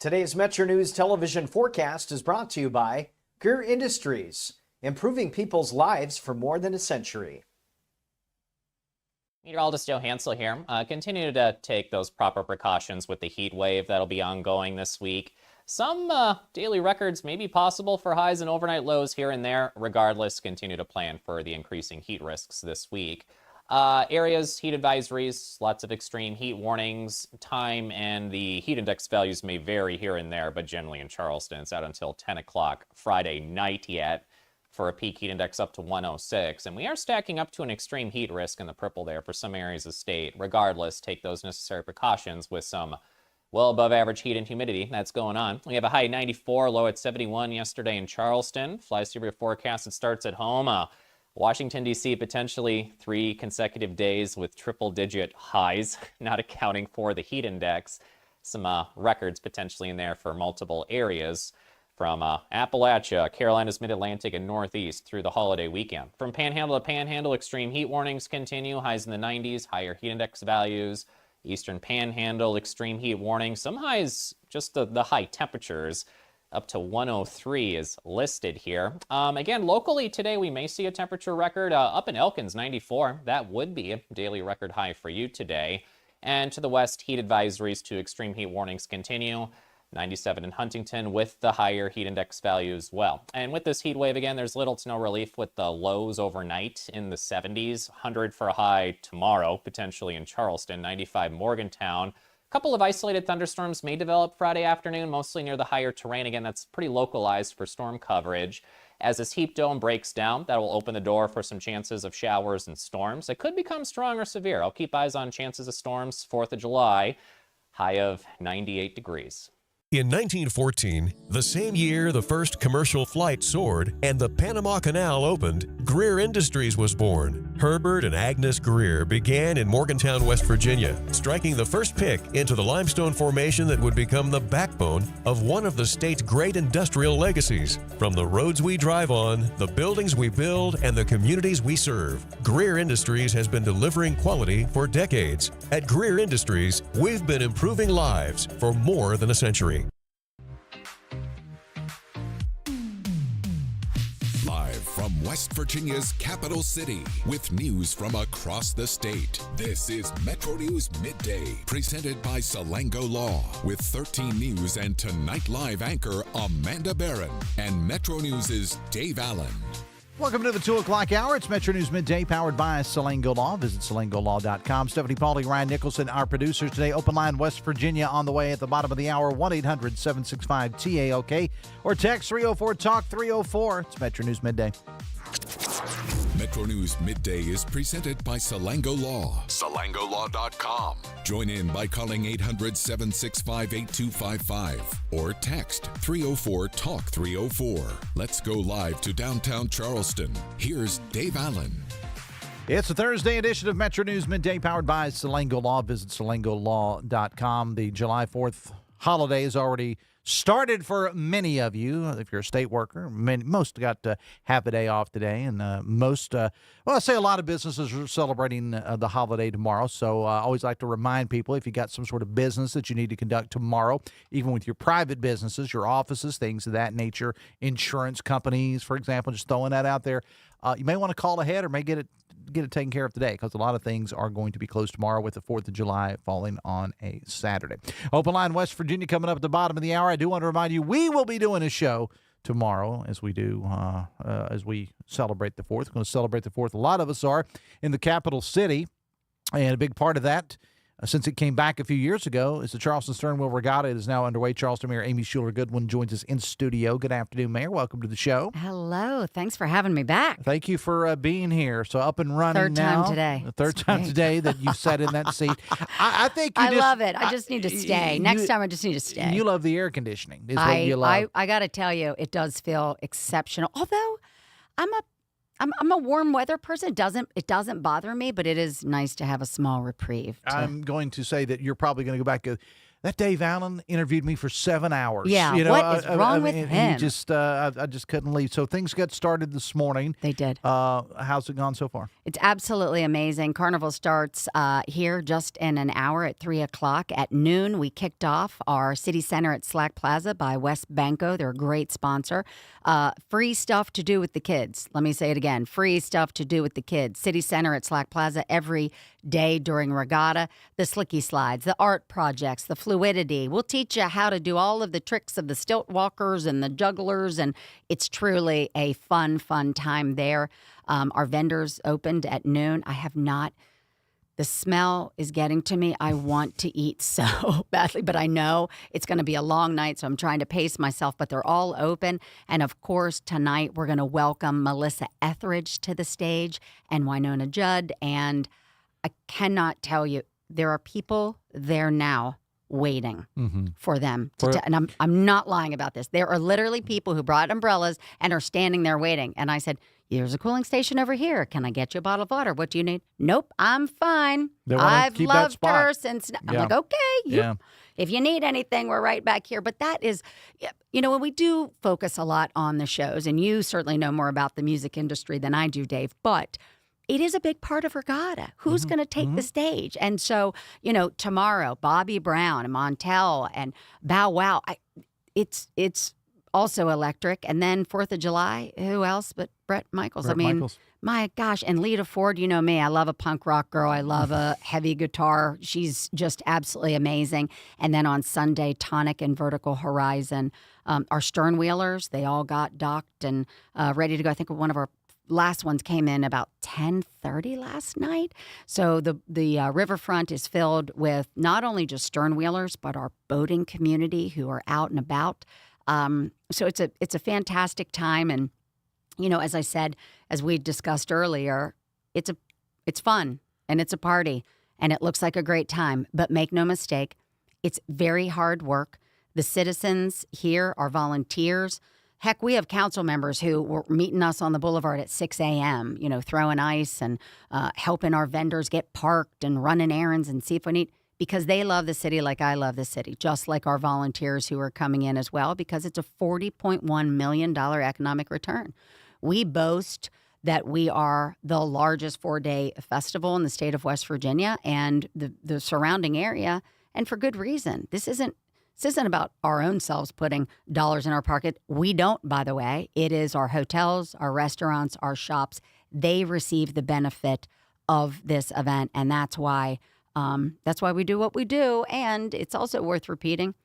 Today's Metro News television forecast is brought to you by Greer Industries, improving people's lives for more than a century. Meteorologist Joe Hansel here. Continue to take those proper precautions with the heat wave that'll be ongoing this week. Some daily records may be possible for highs and overnight lows here and there. Regardless, continue to plan for the increasing heat risks this week. Areas, heat advisories, lots of extreme heat warnings. Time and the heat index values may vary here and there, but generally in Charleston, it's out until 10 o'clock Friday night yet for a peak heat index up to 106. And we are stacking up to an extreme heat risk in the purple there for some areas of state. Regardless, take those necessary precautions with some well above average heat and humidity that's going on. We have a high 94, low at 71 yesterday in Charleston. Fly Severe forecast, it starts at home. Washington, D.C., potentially 3 consecutive days with triple-digit highs, not accounting for the heat index. Some records potentially in there for multiple areas from Appalachia, Carolinas, Mid-Atlantic, and Northeast through the holiday weekend. From Panhandle to Panhandle, extreme heat warnings continue, highs in the 90s, higher heat index values. Eastern Panhandle, extreme heat warning. Some highs, just the high temperatures, up to 103 is listed here. Again, locally today, we may see a temperature record up in Elkins, 94. That would be a daily record high for you today. And to the west, heat advisories to extreme heat warnings continue. 97 in Huntington with the higher heat index value as well. And with this heat wave, again, there's little to no relief with the lows overnight in the 70s. 100 for a high tomorrow, potentially in Charleston, 95 Morgantown. A couple of isolated thunderstorms may develop Friday afternoon, mostly near the higher terrain. Again, that's pretty localized for storm coverage. As this heat dome breaks down, that will open the door for some chances of showers and storms. It could become strong or severe. I'll keep eyes on chances of storms 4th of July, high of 98 degrees. In 1914, the same year the first commercial flight soared and the Panama Canal opened, Greer Industries was born. Herbert and Agnes Greer began in Morgantown, West Virginia, striking the first pick into the limestone formation that would become the backbone of one of the state's great industrial legacies. From the roads we drive on, the buildings we build, and the communities we serve, Greer Industries has been delivering quality for decades. At Greer Industries, we've been improving lives for more than a century. Live from West Virginia's capital city with news from across the state. This is Metro News Midday, presented by Salango Law, with 13 News and Tonight Live anchor Amanda Barron and Metro News' Dave Allen. Welcome to the 2 o'clock hour. It's Metro News Midday, powered by Salango Law. Visit salangolaw.com. Stephanie Pauly, Ryan Nicholson, our producers today. Open line West Virginia on the way at the bottom of the hour, 1-800-765-TALK, or text 304-TALK-304. It's Metro News Midday. Metro News Midday is presented by Salango Law. SalangoLaw.com. Join in by calling 800-765-8255 or text 304-TALK-304. Let's go live to downtown Charleston. Here's Dave Allen. It's a Thursday edition of Metro News Midday, powered by Salango Law. Visit salangolaw.com. The July 4th holiday is already started for many of you. If you're a state worker, most got half a day off today, and most, I say a lot of businesses are celebrating the holiday tomorrow. So I always like to remind people, if you got some sort of business that you need to conduct tomorrow, even with your private businesses, your offices, things of that nature, insurance companies, for example, just throwing that out there, you may want to call ahead or may get it taken care of today, because a lot of things are going to be closed tomorrow with the 4th of July falling on a Saturday. Open line West Virginia coming up at the bottom of the hour. I do want to remind you, we will be doing a show tomorrow as we do, as we celebrate the 4th. We're going to celebrate the 4th. A lot of us are in the capital city, and a big part of that, since it came back a few years ago, is the Charleston Sternwheel Regatta. It is now underway. Charleston Mayor Amy Goodwin joins us in studio. Good afternoon, Mayor. Welcome to the show. Hello. Thanks for having me back. Thank you for being here. So up and running Third now. time today. The third time today that you've sat in that seat. I think you I love it. I just need to stay. Next time I just need to stay. You love the air conditioning. Is what you love. I got to tell you, it does feel exceptional. Although I'm a warm weather person. It doesn't bother me, but it is nice to have a small reprieve. I'm going to say that you're probably going to go back That Dave Allen interviewed me for 7 hours. Yeah, you know, what is wrong with him? He just, I just couldn't leave. So things got started this morning. They did. How's it gone so far? It's absolutely amazing. Carnival starts here just in an hour at 3 o'clock. At noon, we kicked off our city center at Slack Plaza by West Banco. They're a great sponsor. Free stuff to do with the kids. Let me say it again. Free stuff to do with the kids. City center at Slack Plaza every day during Regatta. The slicky slides, the art projects, the fluidity. We'll teach you how to do all of the tricks of the stilt walkers and the jugglers, and it's truly a fun time there. Our vendors opened at noon. I have not. The smell is getting to me. I want to eat so badly, but I know it's going to be a long night, so I'm trying to pace myself, but they're all open. And of course, tonight we're going to welcome Melissa Etheridge to the stage and Winona Judd. And I cannot tell you, there are people there now waiting for them. And I'm not lying about this. There are literally people who brought umbrellas and are standing there waiting. And I said, there's a cooling station over here. Can I get you a bottle of water? What do you need? Nope, I'm fine. I've loved her since. I'm like, okay, if you need anything, we're right back here. But that is, when we do focus a lot on the shows, and you certainly know more about the music industry than I do, Dave, but it is a big part of Regatta. Who's going to take the stage? And so, tomorrow, Bobby Brown and Montel and Bow Wow, it's also electric. And then 4th of July, who else but Bret Michaels? My gosh. And Lita Ford, you know me, I love a punk rock girl. I love a heavy guitar. She's just absolutely amazing. And then on Sunday, Tonic and Vertical Horizon. Our Sternwheelers, they all got docked and ready to go. I think one of our last ones came in about 10:30 last night. So the riverfront is filled with not only just Sternwheelers, but our boating community who are out and about. So it's a fantastic time. And, as I said, as we discussed earlier, it's fun and it's a party and it looks like a great time. But make no mistake, it's very hard work. The citizens here are volunteers. Heck, we have council members who were meeting us on the boulevard at 6 a.m., throwing ice and helping our vendors get parked and running errands and see if we need, because they love the city like I love the city, just like our volunteers who are coming in as well, because it's a $40.1 million economic return. We boast that we are the largest 4-day festival in the state of West Virginia and the surrounding area, and for good reason. This isn't about our own selves putting dollars in our pocket. We don't, by the way. It is our hotels, our restaurants, our shops. They receive the benefit of this event, and that's why we do what we do. And it's also worth repeating,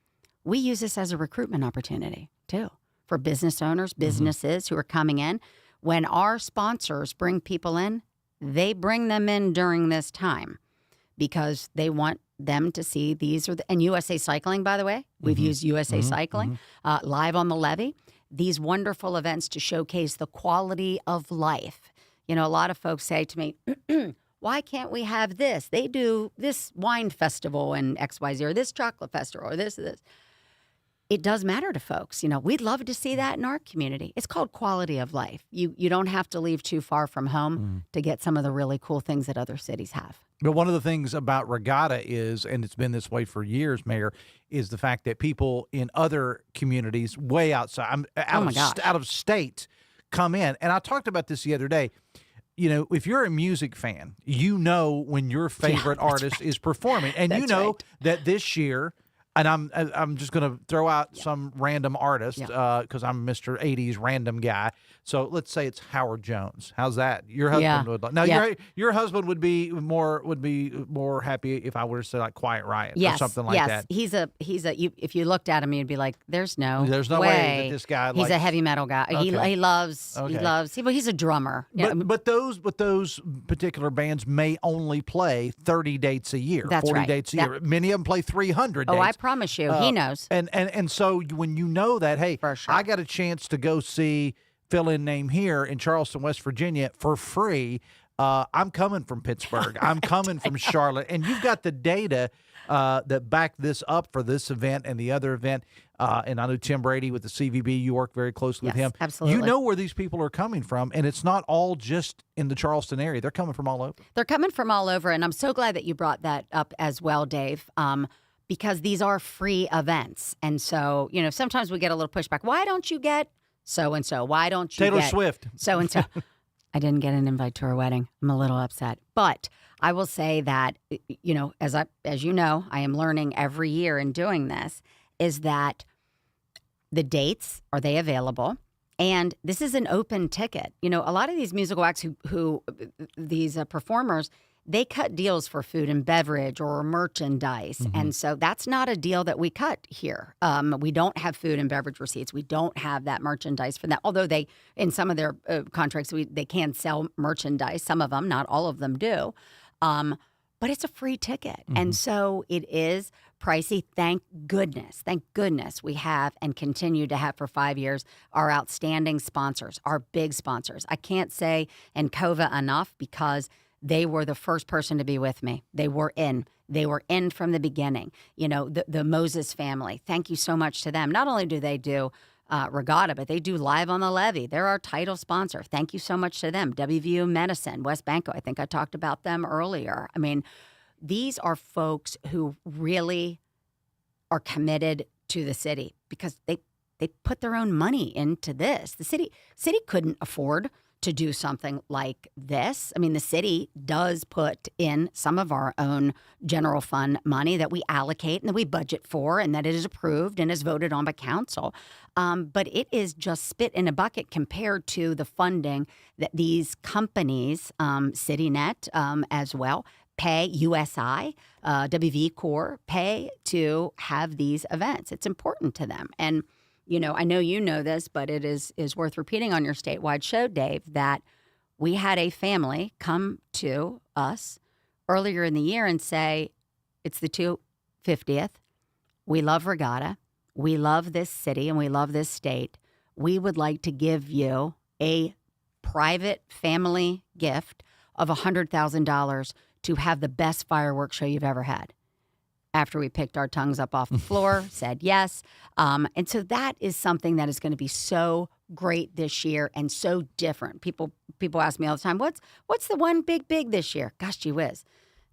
we use this as a recruitment opportunity, too, for business owners, businesses who are coming in. When our sponsors bring people in, they bring them in during this time because they want them to see these and USA Cycling, by the way. We've used USA Cycling, Live on the Levee, these wonderful events to showcase the quality of life. A lot of folks say to me, why can't we have this? They do this wine festival in XYZ or this chocolate festival or this. It does matter to folks. We'd love to see that in our community. It's called quality of life. You don't have to leave too far from home to get some of the really cool things that other cities have. But one of the things about Regatta is, and it's been this way for years, Mayor, is the fact that people in other communities way outside, out of state, come in. And I talked about this the other day. If you're a music fan, when your favorite artist is performing. And that this year, and I'm just going to throw out some random artist because I'm Mr. 80s random guy. So let's say it's Howard Jones. How's that? Your husband would now your husband would be more happy if I were to say like Quiet Riot or something like that. He's a if you looked at him, you'd be like, there's no way that this guy. He's a heavy metal guy. Okay. He loves. Well, he's a drummer. But those particular bands may only play 30 dates a year, That's 40 right. dates a year. Many of them play 300 dates. Oh, I promise you, he knows. And so when you know that, hey, For sure. I got a chance to go see fill-in name here in Charleston, West Virginia for free. I'm coming from Pittsburgh. I'm coming from Charlotte. And you've got the data that back this up for this event and the other event. And I know Tim Brady with the CVB, you work very closely with him. Absolutely. You know where these people are coming from, and it's not all just in the Charleston area. They're coming from all over. They're coming from all over, and I'm so glad that you brought that up as well, Dave. because these are free events. And so, sometimes we get a little pushback. Why don't you get so-and-so? Why don't you Taylor get Swift. So-and-so? I didn't get an invite to her wedding. I'm a little upset. But I will say that, as you know, I am learning every year in doing this, is that the dates, are they available? And this is an open ticket. A lot of these musical acts who these performers, they cut deals for food and beverage or merchandise. Mm-hmm. And so that's not a deal that we cut here. We don't have food and beverage receipts. We don't have that merchandise for that. Although in some of their contracts, they can sell merchandise. Some of them, not all of them do. But it's a free ticket. Mm-hmm. And so it is pricey. Thank goodness we have and continue to have for 5 years our outstanding sponsors, our big sponsors. I can't say Encova enough because they were the first person to be with me. They were in from the beginning. The Moses family. Thank you so much to them. Not only do they do Regatta, but they do Live on the Levee. They're our title sponsor. Thank you so much to them. WVU Medicine, West Banco. I think I talked about them earlier. I mean, these are folks who really are committed to the city because they put their own money into this. The city couldn't afford to do something like this. I mean, the city does put in some of our own general fund money that we allocate and that we budget for and that it is approved and is voted on by council. But it is just spit in a bucket compared to the funding that these companies, CityNet as well, pay, USI, WV Corps, pay to have these events. It's important to them. And I know you know this, but it is worth repeating on your statewide show, Dave, that we had a family come to us earlier in the year and say, it's the 250th. We love Regatta. We love this city and we love this state. We would like to give you a private family gift of $100,000 to have the best fireworks show you've ever had. After we picked our tongues up off the floor, said yes. And so that is something that is going to be so great this year and so different. People ask me all the time, what's the one big this year? Gosh, gee whiz.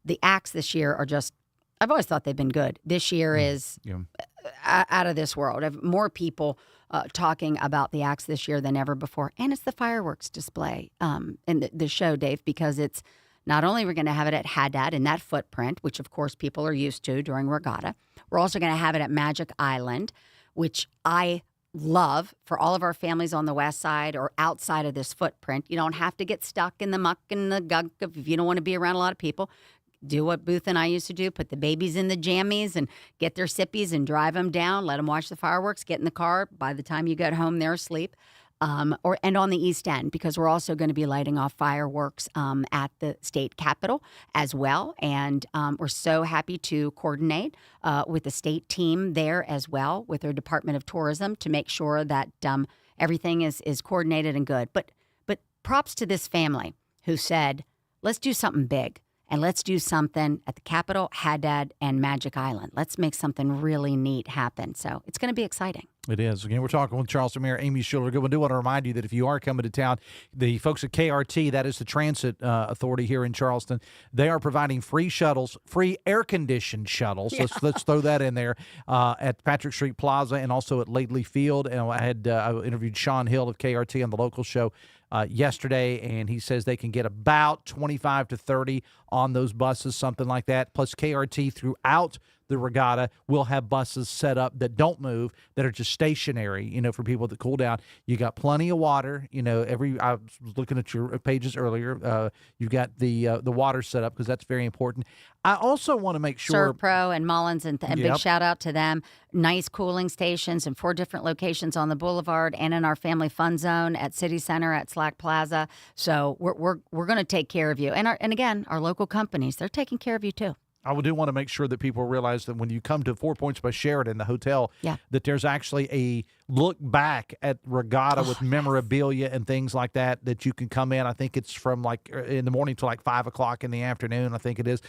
The acts this year are just, I've always thought they've been good. This year is out of this world. I have more people talking about the acts this year than ever before. And it's the fireworks display in the show, Dave, because it's not only we're going to have it at Haddad in that footprint, which of course people are used to during Regatta, we're also going to have it at Magic Island, which I love for all of our families on the west side or outside of this footprint. You don't have to get stuck in the muck and the gunk if you don't want to be around a lot of people. Do what Booth and I used to do, put the babies in the jammies and get their sippies and drive them down, let them watch the fireworks, get in the car. By the time you get home, they're asleep. And on the East End, because we're also going to be lighting off fireworks at the state capitol as well. And we're so happy to coordinate with the state team there as well, with their Department of Tourism, to make sure that everything is coordinated and good. But props to this family who said, let's do something big. And let's do something at the Capitol, Haddad, and Magic Island. Let's make something really neat happen. So it's going to be exciting. It is. Again, we're talking with Charleston Mayor Amy Goodwin. I do want to remind you that if you are coming to town, the folks at KRT, that is the transit authority here in Charleston, they are providing free shuttles, free air-conditioned shuttles. Yeah. Let's throw that in there at Patrick Street Plaza and also at Lately Field. And I interviewed Sean Hill of KRT on the local show yesterday, and he says they can get about 25 to 30 on those buses, something like that. Plus KRT throughout the regatta will have buses set up that don't move, that are just stationary, for people that cool down. You got plenty of water. I was looking at your pages earlier. You've got the water set up because that's very important. I also want to make sure Servpro and Mullins and big shout out to them. Nice cooling stations in 4 different locations on the boulevard and in our family fun zone at City Center at Slack Plaza. So we're going to take care of you. And again, our local companies, they're taking care of you too. I do want to make sure that people realize that when you come to 4 Points by Sheridan, the hotel, that there's actually a look back at Regatta with memorabilia and things like that you can come in. I think it's from like in the morning to like 5 o'clock in the afternoon, I think it is.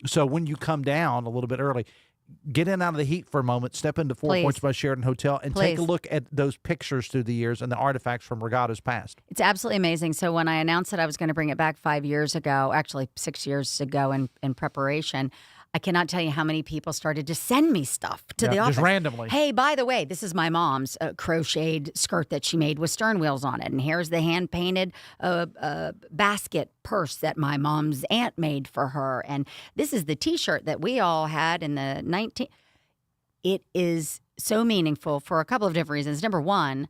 So when you come down a little bit early, get in out of the heat for a moment, step into 4 Points by Sheridan Hotel, and take a look at those pictures through the years and the artifacts from Regatta's past. It's absolutely amazing. So when I announced that I was going to bring it back 5 years ago, actually 6 years ago in preparation, I cannot tell you how many people started to send me stuff to the office. Just randomly. Hey, by the way, this is my mom's crocheted skirt that she made with sternwheels on it. And here's the hand-painted basket purse that my mom's aunt made for her. And this is the T-shirt that we all had in the It is so meaningful for a couple of different reasons. Number one,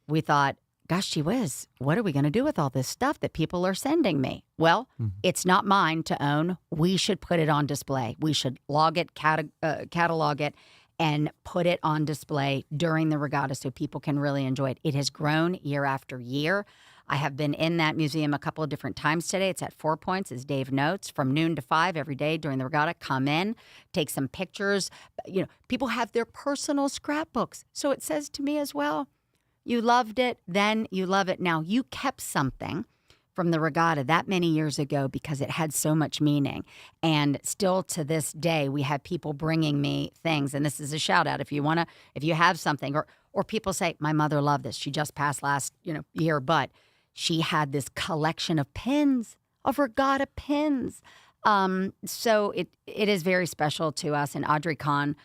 we thought, gosh, gee whiz, what are we going to do with all this stuff that people are sending me? Well, it's not mine to own. We should put it on display. We should log it, catalog it, and put it on display during the regatta so people can really enjoy it. It has grown year after year. I have been in that museum a couple of different times today. It's at 4 Points, as Dave notes, from noon to 5 every day during the regatta. Come in, take some pictures. You know, people have their personal scrapbooks. So it says to me as well, you loved it, then you love it now. You kept something from the regatta that many years ago because it had so much meaning. And still to this day, we have people bringing me things. And this is a shout out if you have something, or people say, my mother loved this. She just passed last year, but she had this collection of pins, of regatta pins. So it is very special to us. And Audrey Kahn,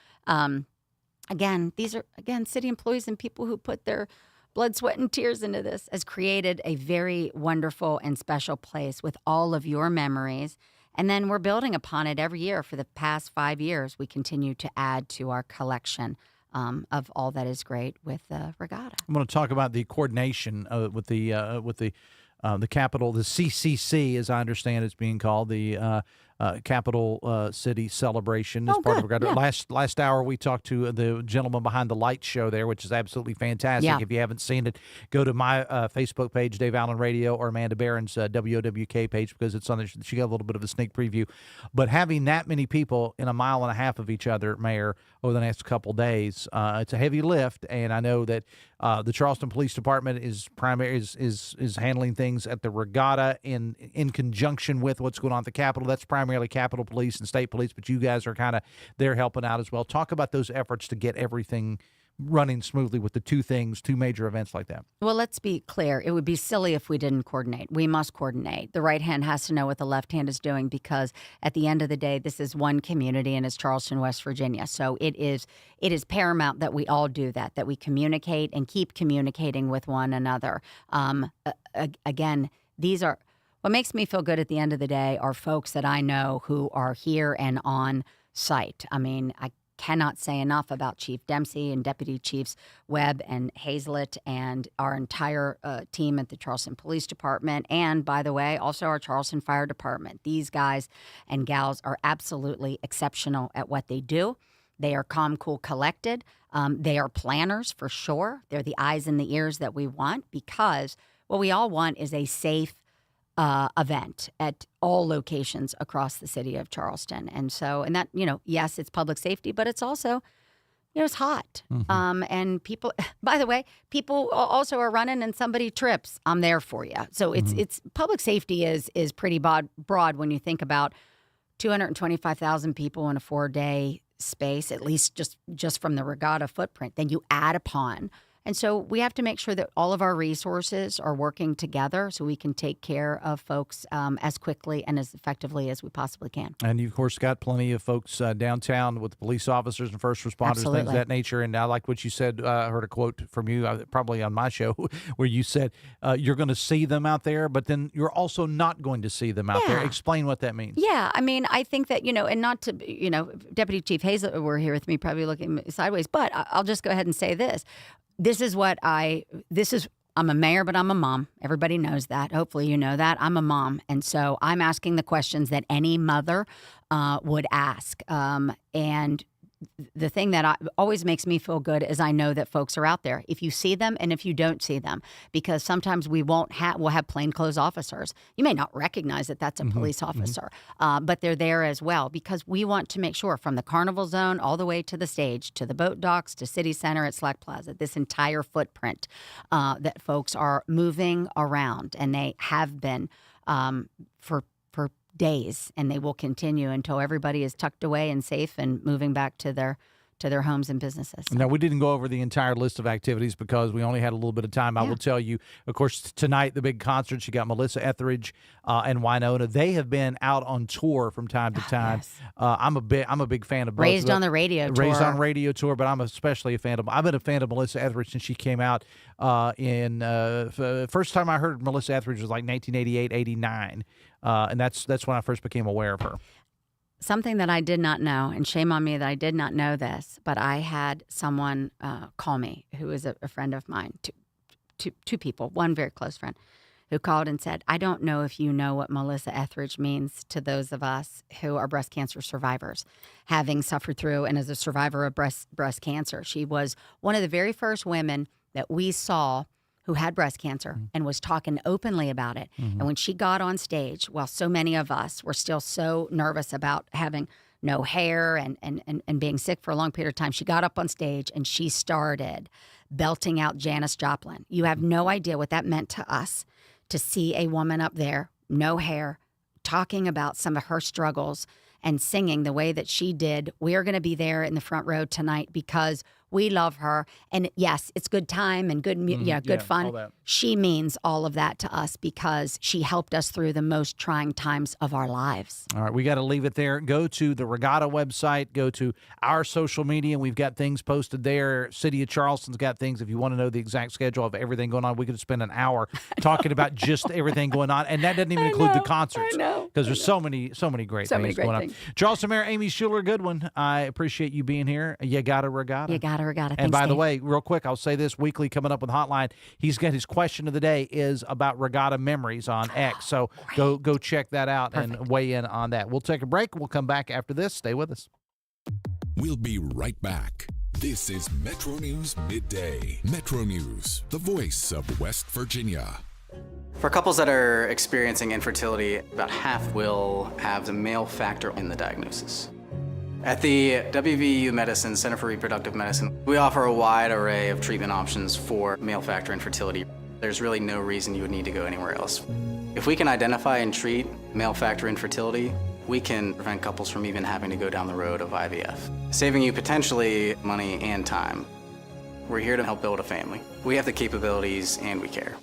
again, these are city employees and people who put their blood, sweat, and tears into this, has created a very wonderful and special place with all of your memories. And then we're building upon it every year. For the past 5 years, we continue to add to our collection of all that is great with the regatta. I'm going to talk about the coordination with the capital, the CCC, as I understand it's being called, the Capital City Celebration as part of Regatta. Yeah. Last hour, we talked to the gentleman behind the light show there, which is absolutely fantastic. Yeah. If you haven't seen it, go to my Facebook page, Dave Allen Radio, or Amanda Barron's WOWK page, because it's on there. She got a little bit of a sneak preview. But having that many people in a mile and a half of each other, Mayor, over the next couple days, it's a heavy lift, and I know that the Charleston Police Department is handling things at the regatta in conjunction with what's going on at the Capitol. That's primarily Capitol Police and State Police, but you guys are kind of there helping out as well. Talk about those efforts to get everything running smoothly with the two major events like that. Well, let's be clear. It would be silly if we didn't coordinate. We must coordinate. The right hand has to know what the left hand is doing, because at the end of the day, this is one community, and it's Charleston, West Virginia. So it is paramount that we all do that we communicate and keep communicating with one another. Again, these are what makes me feel good at the end of the day are folks that I know who are here and on site. I mean, I cannot say enough about Chief Dempsey and Deputy Chiefs Webb and Hazlett and our entire team at the Charleston Police Department, and, by the way, also our Charleston Fire Department. These guys and gals are absolutely exceptional at what they do. They are calm, cool, collected. They are planners for sure. They're the eyes and the ears that we want, because what we all want is a safe event at all locations across the city of Charleston. And that, yes, it's public safety, but it's also, it's hot. Mm-hmm. And people, by the way, people also are running and somebody trips. I'm there for you. So it's public safety is pretty broad when you think about 225,000 people in a 4-day space, at least just from the regatta footprint. Then you add upon. And so we have to make sure that all of our resources are working together so we can take care of folks as quickly and as effectively as we possibly can. And you, of course, got plenty of folks downtown with police officers and first responders, Absolutely. things of that nature. And I like what you said. I heard a quote from you, probably on my show, where you said you're going to see them out there, but then you're also not going to see them out there. Explain what that means. Yeah, I mean, I think that, and not to, Deputy Chief Hazlett were here with me, probably looking sideways, but I'll just go ahead and say this. I'm a mayor, but I'm a mom. Everybody knows that. Hopefully you know that. I'm a mom. And so I'm asking the questions that any mother would ask. And the thing that always makes me feel good is I know that folks are out there. If you see them and if you don't see them, because sometimes we'll have plainclothes officers. You may not recognize that that's a police officer, but they're there as well, because we want to make sure from the carnival zone all the way to the stage, to the boat docks, to City Center at Slack Plaza, this entire footprint that folks are moving around, and they have been for days, and they will continue until everybody is tucked away and safe and moving back to their to their homes and businesses. Now, we didn't go over the entire list of activities because we only had a little bit of time. I will tell you, of course, tonight, the big concert, you got Melissa Etheridge and Winona. They have been out on tour from time to time. Yes. I'm a big fan of both. Raised on the Radio tour. Raised on Radio tour, but I'm especially a fan of. I've been a fan of Melissa Etheridge since she came out first time I heard Melissa Etheridge was like 1988, 89. And that's when I first became aware of her. Something that I did not know, and shame on me that I did not know this, but I had someone call me who is a friend of mine, two people, one very close friend, who called and said, I don't know if you know what Melissa Etheridge means to those of us who are breast cancer survivors, having suffered through and as a survivor of breast cancer. She was one of the very first women that we saw who had breast cancer and was talking openly about it. And when she got on stage, while so many of us were still so nervous about having no hair and being sick for a long period of time, she got up on stage and she started belting out Janis Joplin. You have no idea what that meant to us, to see a woman up there, no hair, talking about some of her struggles and singing the way that she did. We are going to be there in the front row tonight because we love her. And yes, it's good time and good fun. all that. She means all of that to us because she helped us through the most trying times of our lives. All right, we got to leave it there. Go to the Regatta website. Go to our social media. We've got things posted there. City of Charleston's got things. If you want to know the exact schedule of everything going on, we could spend an hour talking about just everything going on, and that doesn't even include the concerts. Because there's so many great things going on. Charleston Mayor Amy Goodwin, I appreciate you being here. You got a Regatta. You got a Regatta. And Thanks, by the Dave. way, real quick, I'll say this weekly coming up with Hotline. He's got his question of the day is about Regatta memories on X. So go check that out and weigh in on that. We'll take a break. We'll come back after this. Stay with us. We'll be right back. This is Metro News Midday. Metro News, the voice of West Virginia. For couples that are experiencing infertility, about half will have the male factor in the diagnosis. At the WVU Medicine Center for Reproductive Medicine, we offer a wide array of treatment options for male factor infertility. There's really no reason you would need to go anywhere else. If we can identify and treat male factor infertility, we can prevent couples from even having to go down the road of IVF, saving you potentially money and time. We're here to help build a family. We have the capabilities and we care.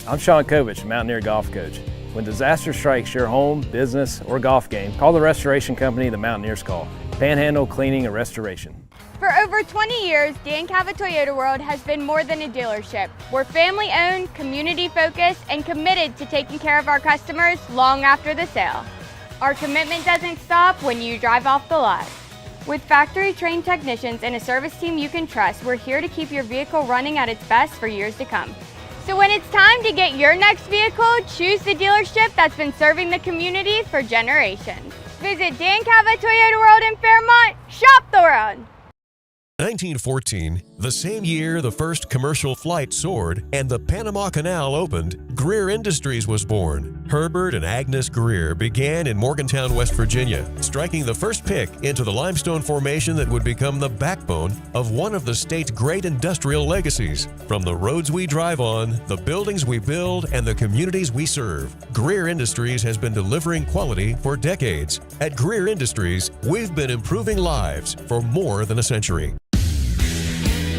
I'm Sean Kovich, Mountaineer Golf Coach. When disaster strikes your home, business, or golf game, call the restoration company the Mountaineers call. Panhandle Cleaning and Restoration. For over 20 years, Dan Cava Toyota World has been more than a dealership. We're family-owned, community-focused, and committed to taking care of our customers long after the sale. Our commitment doesn't stop when you drive off the lot. With factory-trained technicians and a service team you can trust, we're here to keep your vehicle running at its best for years to come. So when it's time to get your next vehicle, choose the dealership that's been serving the community for generations. Visit Dan Cava Toyota World in Fairmont. Shop the world. 1914, the same year the first commercial flight soared and the Panama Canal opened, Greer Industries was born. Herbert and Agnes Greer began in Morgantown, West Virginia, striking the first pick into the limestone formation that would become the backbone of one of the state's great industrial legacies. From the roads we drive on, the buildings we build, and the communities we serve, Greer Industries has been delivering quality for decades. At Greer Industries, we've been improving lives for more than a century.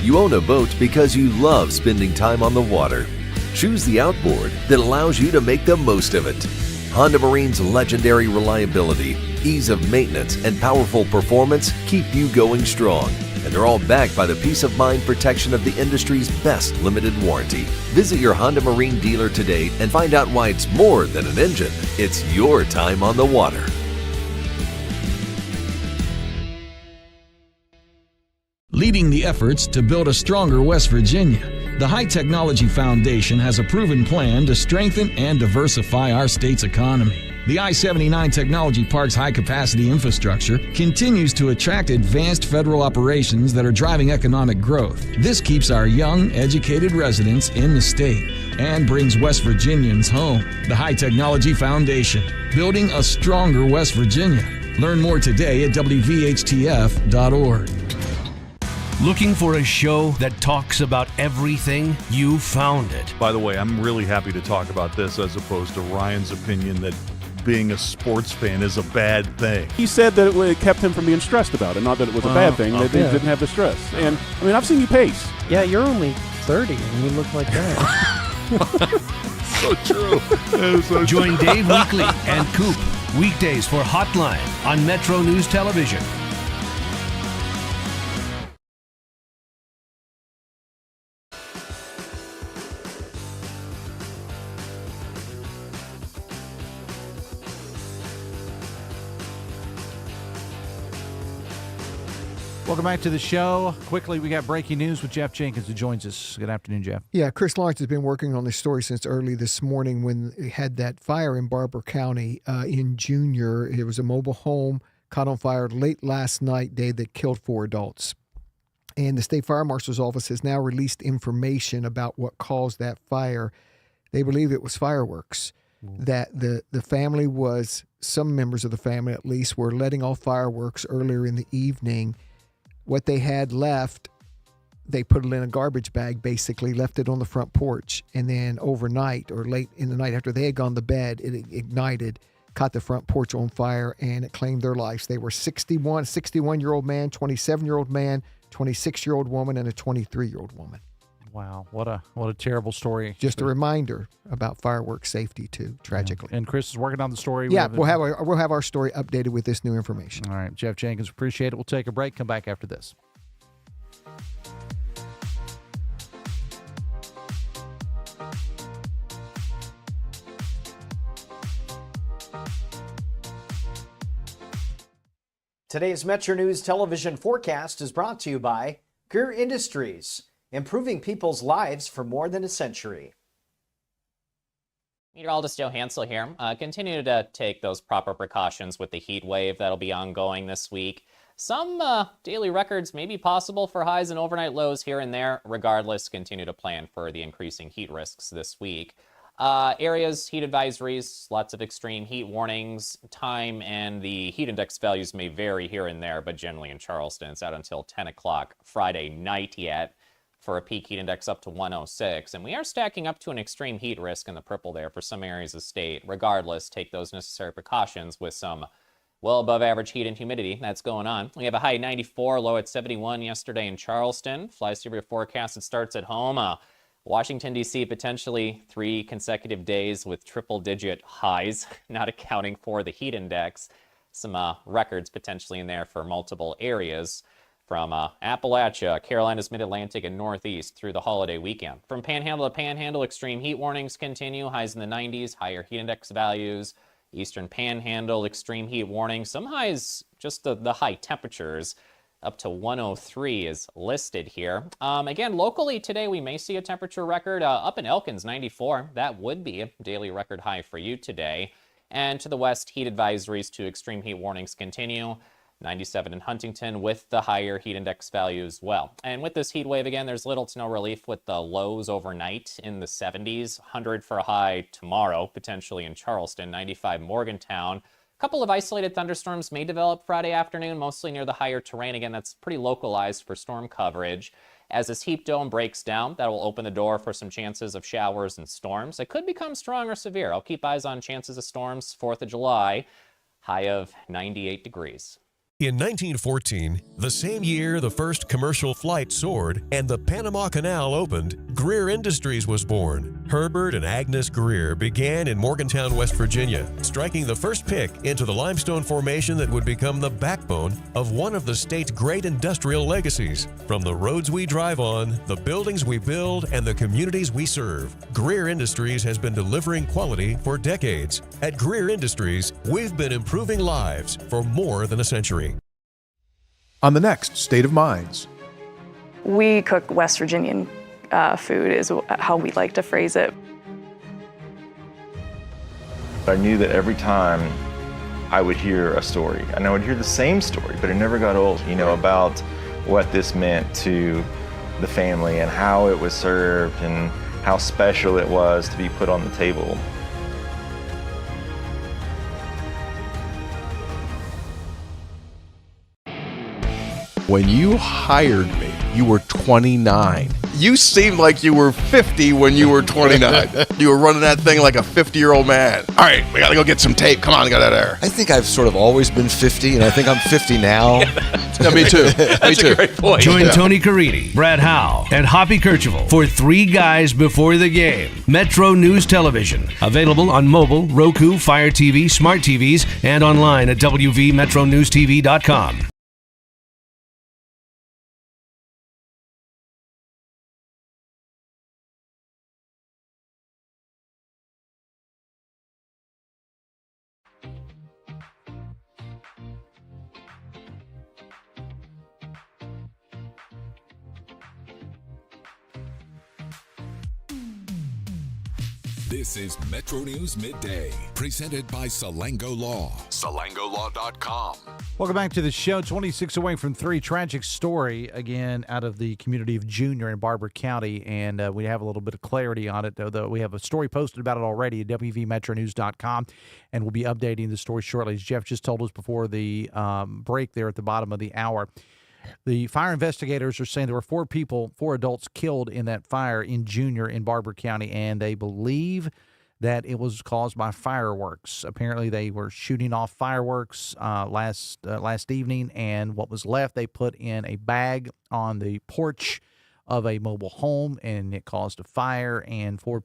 You own a boat because you love spending time on the water. Choose the outboard that allows you to make the most of it. Honda Marine's legendary reliability, ease of maintenance, and powerful performance keep you going strong. And they're all backed by the peace of mind protection of the industry's best limited warranty. Visit your Honda Marine dealer today and find out why it's more than an engine. It's your time on the water. Leading the efforts to build a stronger West Virginia, the High Technology Foundation has a proven plan to strengthen and diversify our state's economy. The I-79 Technology Park's high-capacity infrastructure continues to attract advanced federal operations that are driving economic growth. This keeps our young, educated residents in the state. and brings West Virginians home. The High Technology Foundation, building a stronger West Virginia. Learn more today at WVHTF.org. Looking for a show that talks about everything? You found it. By the way, I'm really happy to talk about this as opposed to Ryan's opinion that being a sports fan is a bad thing. He said that it kept him from being stressed about it, not that it was a bad thing, that he didn't have the stress. And, I mean, I've seen you pace. Yeah, you're only 30 and you look like that. So true. Join Dave Weekly and Coop weekdays for Hotline on Metro News Television. Welcome back to the show. Quickly, we got breaking news with Jeff Jenkins, who joins us. Good afternoon, Jeff. Yeah, Chris Lawrence has been working on this story since early this morning when we had that fire in Barber County in Junior. It was a mobile home caught on fire late last night, Dave, that killed 4 adults. And the state fire marshal's office has now released information about what caused that fire. They believe it was fireworks. That the family was, some members of the family at least, were letting off fireworks earlier in the evening. What they had left, they put it in a garbage bag, basically, left it on the front porch. And then overnight or late in the night after they had gone to bed, it ignited, caught the front porch on fire, and it claimed their lives. They were 61-year-old man, 27-year-old man, 26-year-old woman, and a 23-year-old woman. Wow, what a terrible story. Just a reminder about fireworks safety, too, tragically. Yeah. And Chris is working on the story. Yeah, we'll have our story updated with this new information. All right, Jeff Jenkins, appreciate it. We'll take a break, come back after this. Today's Metro News television forecast is brought to you by Greer Industries, improving people's lives for more than a century. Meteorologist Joe Hansel here. Continue to take those proper precautions with the heat wave that'll be ongoing this week. Some daily records may be possible for highs and overnight lows here and there. Regardless, continue to plan for the increasing heat risks this week. Areas, heat advisories, lots of extreme heat warnings. Time and the heat index values may vary here and there, but generally in Charleston, it's out until 10 o'clock Friday night yet for a peak heat index up to 106. And we are stacking up to an extreme heat risk in the purple there for some areas of the state. Regardless, take those necessary precautions with some well above average heat and humidity that's going on. We have a high 94, low at 71 yesterday in Charleston. Flies through your forecast. It starts at home. Washington, D.C., potentially 3 consecutive days with triple-digit highs, not accounting for the heat index. Some records potentially in there for multiple areas from Appalachia, Carolinas, Mid-Atlantic, and Northeast through the holiday weekend. From Panhandle to Panhandle, extreme heat warnings continue. Highs in the 90s, higher heat index values. Eastern Panhandle, extreme heat warning. Some highs, just the high temperatures, up to 103 is listed here. Again, locally today, we may see a temperature record up in Elkins, 94. That would be a daily record high for you today. And to the west, heat advisories to extreme heat warnings continue. 97 in Huntington with the higher heat index value as well. And with this heat wave, again, there's little to no relief with the lows overnight in the 70s. 100 for a high tomorrow, potentially in Charleston, 95 Morgantown. A couple of isolated thunderstorms may develop Friday afternoon, mostly near the higher terrain. Again, that's pretty localized for storm coverage. As this heat dome breaks down, that will open the door for some chances of showers and storms. It could become strong or severe. I'll keep eyes on chances of storms 4th of July, high of 98 degrees. In 1914, the same year the first commercial flight soared and the Panama Canal opened, Greer Industries was born. Herbert and Agnes Greer began in Morgantown, West Virginia, striking the first pick into the limestone formation that would become the backbone of one of the state's great industrial legacies. From the roads we drive on, the buildings we build, and the communities we serve, Greer Industries has been delivering quality for decades. At Greer Industries, we've been improving lives for more than a century. On the next State of Minds. We cook West Virginian food is how we like to phrase it. I knew that every time I would hear a story, and I would hear the same story, but it never got old, about what this meant to the family and how it was served and how special it was to be put on the table. When you hired me, you were 29. You seemed like you were 50 when you were 29. You were running that thing like a 50-year-old man. All right, we got to go get some tape. Come on, get out of there. I think I've sort of always been 50, and I think I'm 50 now. Yeah, me too. That's a great point. Join Tony Carini, Brad Howe, and Hoppy Kercheval for Three Guys Before the Game. Metro News Television. Available on mobile, Roku, Fire TV, smart TVs, and online at wvmetronewstv.com. This is Metro News Midday, presented by Salango Law. SalangoLaw.com. Welcome back to the show. 26 away from 3. Tragic story, again, out of the community of Junior in Barber County, and we have a little bit of clarity on it, though we have a story posted about it already at wvmetronews.com, and we'll be updating the story shortly. As Jeff just told us before the break there at the bottom of the hour, the fire investigators are saying there were 4 adults killed in that fire in Junior in Barber County, and they believe that it was caused by fireworks. Apparently, they were shooting off fireworks last evening, and what was left they put in a bag on the porch of a mobile home, and it caused a fire, and 4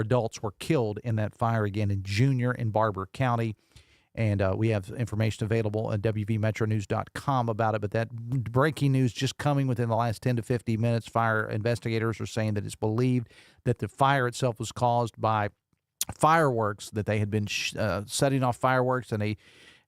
adults were killed in that fire, again, in Junior in Barber County. And we have information available at wvmetronews.com about it. But that breaking news just coming within the last 10 to 15 minutes. Fire investigators are saying that it's believed that the fire itself was caused by fireworks, that they had been setting off fireworks, and they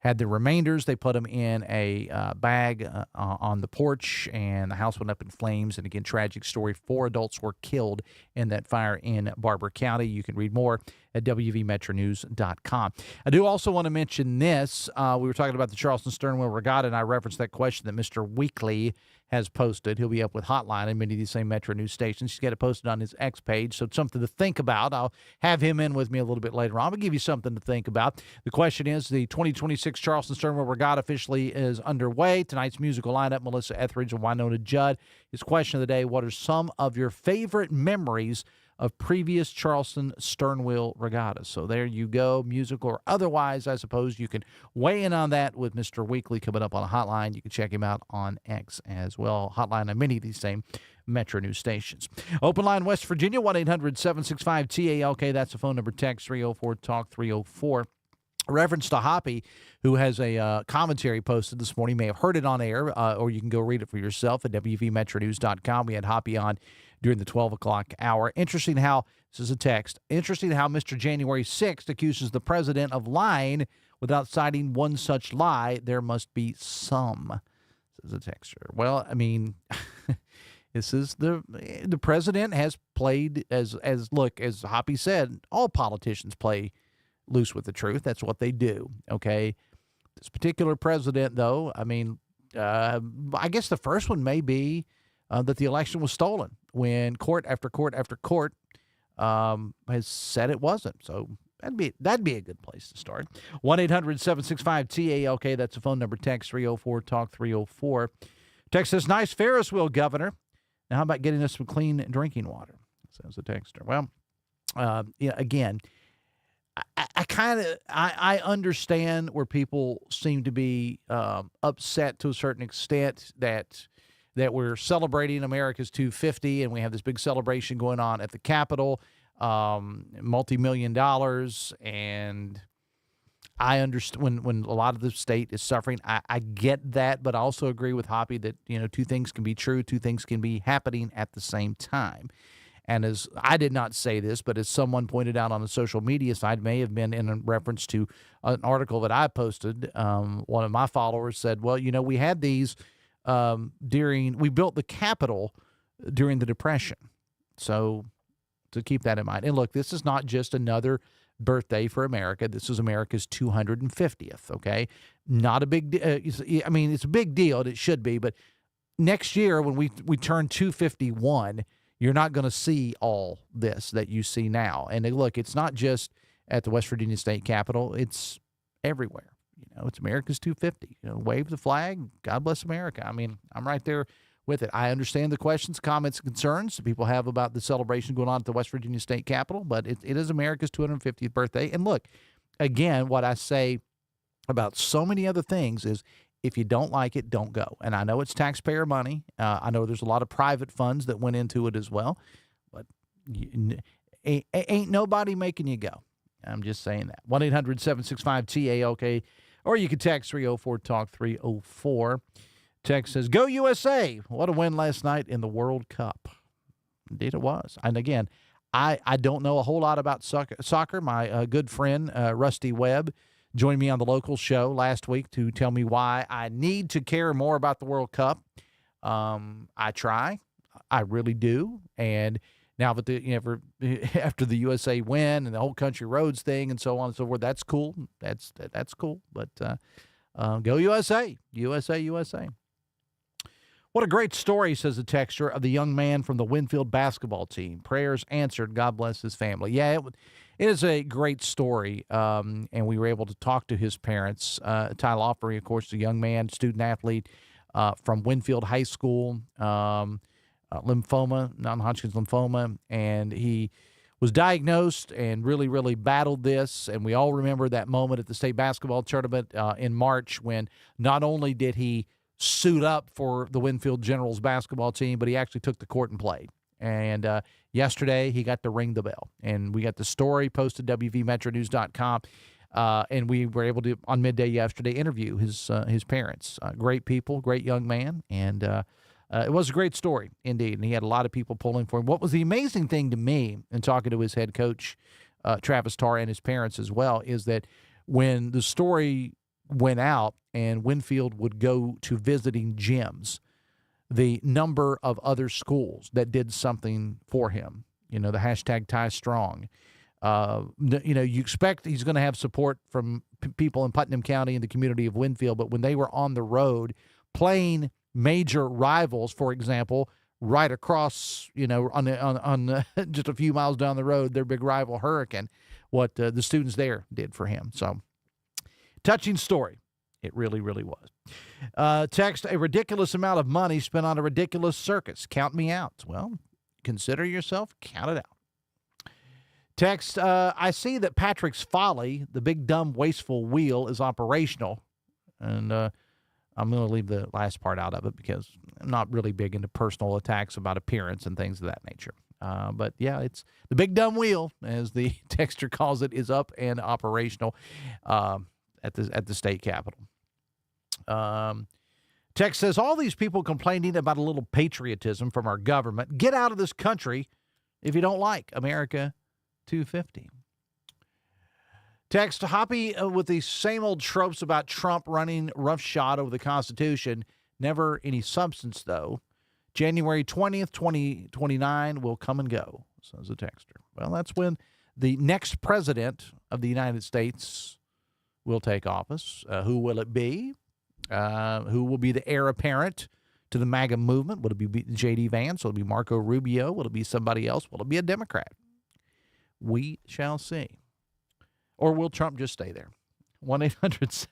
had the remainders. They put them in a bag on the porch, and the house went up in flames. And again, tragic story. 4 adults were killed in that fire in Barber County. You can read more at wvmetronews.com. I do also want to mention this. We were talking about the Charleston Sternwheel Regatta, and I referenced that question that Mr. Weekly has posted. He'll be up with Hotline and many of these same Metro News stations. He's got it posted on his X page, so it's something to think about. I'll have him in with me a little bit later on. I'll give you something to think about. The question is, the 2026 Charleston Sternwheel Regatta officially is underway. Tonight's musical lineup, Melissa Etheridge and Winona Judd. His question of the day, what are some of your favorite memories of previous Charleston Sternwheel Regattas? So there you go, musical or otherwise. I suppose you can weigh in on that with Mr. Weekly coming up on a hotline. You can check him out on X as well. Hotline on many of these same Metro News stations. Open line West Virginia, 1-800-765-TALK. That's the phone number. Text 304-TALK 304. Reference to Hoppy, who has a commentary posted this morning. You may have heard it on air, or you can go read it for yourself at wvmetronews.com. We had Hoppy on during the 12 o'clock hour. Interesting how, this is a text, interesting how Mr. January 6th accuses the president of lying without citing one such lie. There must be some, says a texter. Well, I mean, this is the president has played as Hoppy said, all politicians play loose with the truth. That's what they do, okay? This particular president, though, I mean, I guess the first one may be that the election was stolen when court after court after court has said it wasn't. So that'd be a good place to start. 1-800-765-TALK. That's the phone number. Text 304-TALK 304. Text says, nice Ferris wheel, Governor. Now, how about getting us some clean drinking water? Says the texter. Well, again, I understand where people seem to be upset to a certain extent that we're celebrating America's 250, and we have this big celebration going on at the Capitol, multi-million dollars, and I understand when a lot of the state is suffering. I get that, but I also agree with Hoppy that, two things can be true, two things can be happening at the same time. And as I did not say this, but as someone pointed out on the social media side, may have been in reference to an article that I posted. One of my followers said, well, we had these we built the Capitol during the Depression. So to keep that in mind. And look, this is not just another birthday for America. This is America's 250th, okay? Not a big I mean, it's a big deal, and it should be, but next year when we turn 251, you're not going to see all this that you see now. And look, it's not just at the West Virginia State Capitol. It's everywhere. It's America's 250. Wave the flag. God bless America. I mean, I'm right there with it. I understand the questions, comments, and concerns that people have about the celebration going on at the West Virginia State Capitol, but it is America's 250th birthday. And look, again, what I say about so many other things is if you don't like it, don't go. And I know it's taxpayer money. I know there's a lot of private funds that went into it as well, but ain't nobody making you go. I'm just saying that. 1-800-765-TALK, or you can text 304-TALK 304. Text says, "Go USA! What a win last night in the World Cup." Indeed it was. And again, I don't know a whole lot about soccer. My good friend, Rusty Webb, joined me on the local show last week to tell me why I need to care more about the World Cup. I try. I really do. And now that after the USA win and the whole country roads thing and so on and so forth, that's cool. That's cool. But go USA. USA, USA. What a great story, says the texter, of the young man from the Winfield basketball team. Prayers answered. God bless his family. Yeah, it is a great story, and we were able to talk to his parents. Ty Loffery, of course, a young man, student-athlete from Winfield High School, lymphoma, non-Hodgkin's lymphoma, and he was diagnosed and really, really battled this. And we all remember that moment at the state basketball tournament in March when not only did he suit up for the Winfield Generals basketball team, but he actually took the court and played. And yesterday, he got to ring the bell. And we got the story posted WVMetroNews.com. And we were able to, on midday yesterday, interview his parents. Great people, great young man. And it was a great story, indeed. And he had a lot of people pulling for him. What was the amazing thing to me, in talking to his head coach, Travis Tarr, and his parents as well, is that when the story went out and Winfield would go to visiting gyms, the number of other schools that did something for him, the hashtag Tie Strong, you expect he's going to have support from people in Putnam County and the community of Winfield, but when they were on the road playing major rivals, for example, right across, on just a few miles down the road, their big rival Hurricane, what the students there did for him. So, touching story. It really, really was. Text, a ridiculous amount of money spent on a ridiculous circus. Count me out. Well, consider yourself counted out. Text, I see that Patrick's Folly, the big, dumb, wasteful wheel, is operational. And I'm going to leave the last part out of it because I'm not really big into personal attacks about appearance and things of that nature. But, yeah, it's the big, dumb wheel, as the texter calls it, is up and operational at the state capitol. Text says, all these people complaining about a little patriotism from our government, get out of this country if you don't like America 250. Text, Hoppy with the same old tropes about Trump running roughshod over the Constitution. Never any substance, though. January 20th, 2029 will come and go, says the texter. Well, that's when the next president of the United States will take office. Who will it be? Who will be the heir apparent to the MAGA movement? Will it be J.D. Vance? Will it be Marco Rubio? Will it be somebody else? Will it be a Democrat? We shall see. Or will Trump just stay there? 1-800-7...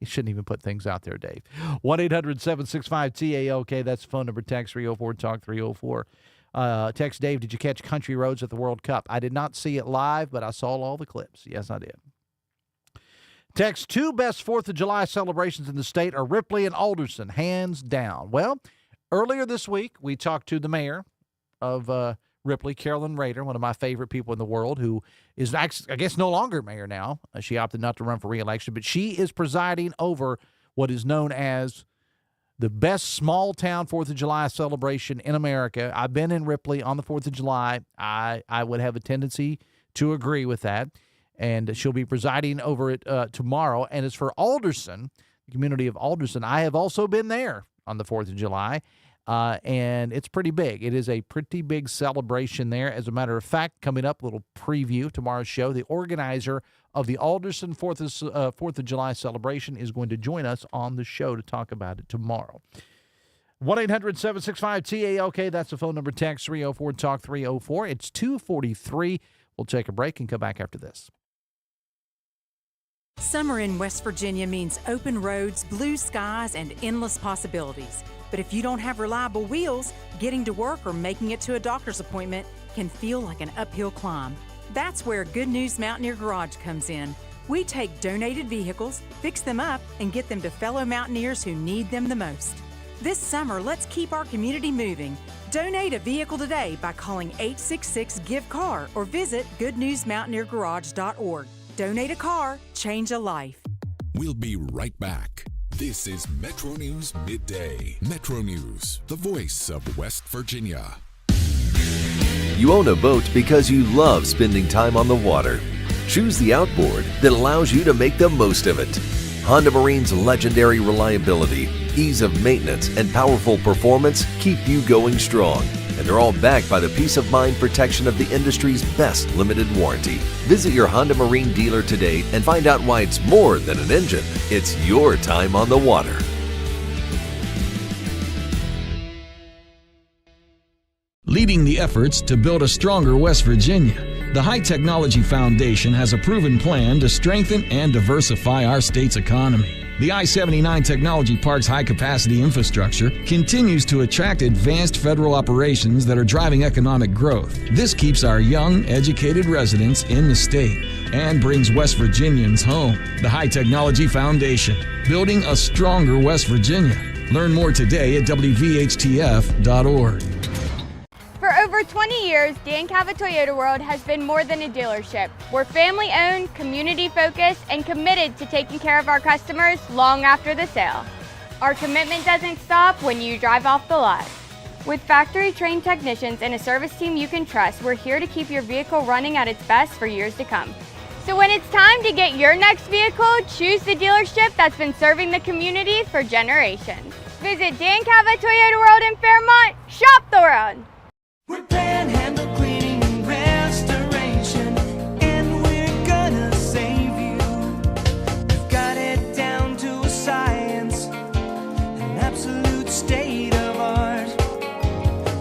You shouldn't even put things out there, Dave. 1-800-765-TALK. That's the phone number. Text 304-TALK 304. Text Dave, did you catch Country Roads at the World Cup? I did not see it live, but I saw all the clips. Yes, I did. Text, two best 4th of July celebrations in the state are Ripley and Alderson, hands down. Well, earlier this week, we talked to the mayor of Ripley, Carolyn Rader, one of my favorite people in the world, who is, I guess, no longer mayor now. She opted not to run for re-election, but she is presiding over what is known as the best small-town 4th of July celebration in America. I've been in Ripley on the 4th of July. I would have a tendency to agree with that. And she'll be presiding over it tomorrow. And as for Alderson, the community of Alderson, I have also been there on the 4th of July, and it's pretty big. It is a pretty big celebration there. As a matter of fact, coming up, a little preview of tomorrow's show, the organizer of the Alderson 4th of July celebration is going to join us on the show to talk about it tomorrow. 1-800-765-TALK. That's the phone number. Text 304-TALK-304. It's 2:43. We'll take a break and come back after this. Summer in West Virginia means open roads, blue skies, and endless possibilities. But if you don't have reliable wheels, getting to work or making it to a doctor's appointment can feel like an uphill climb. That's where Good News Mountaineer Garage comes in. We take donated vehicles, fix them up, and get them to fellow mountaineers who need them the most. This summer, let's keep our community moving. Donate a vehicle today by calling 866-GIVE-CAR or visit goodnewsmountaineergarage.org. Donate a car, change a life. We'll be right back. This is Metro News Midday. Metro News, the voice of West Virginia. You own a boat because you love spending time on the water. Choose the outboard that allows you to make the most of it. Honda Marine's legendary reliability, ease of maintenance, and powerful performance keep you going strong. And they're all backed by the peace of mind protection of the industry's best limited warranty. Visit your Honda Marine dealer today and find out why it's more than an engine. It's your time on the water. Leading the efforts to build a stronger West Virginia, the High Technology Foundation has a proven plan to strengthen and diversify our state's economy. The I-79 Technology Park's high-capacity infrastructure continues to attract advanced federal operations that are driving economic growth. This keeps our young, educated residents in the state and brings West Virginians home. The High Technology Foundation, building a stronger West Virginia. Learn more today at WVHTF.org. For over 20 years, Dan Cava Toyota World has been more than a dealership. We're family-owned, community-focused, and committed to taking care of our customers long after the sale. Our commitment doesn't stop when you drive off the lot. With factory-trained technicians and a service team you can trust, we're here to keep your vehicle running at its best for years to come. So when it's time to get your next vehicle, choose the dealership that's been serving the community for generations. Visit Dan Cava Toyota World in Fairmont. Shop the world. We're Panhandle Cleaning and Restoration, and we're gonna save you. We've got it down to a science, an absolute state of art.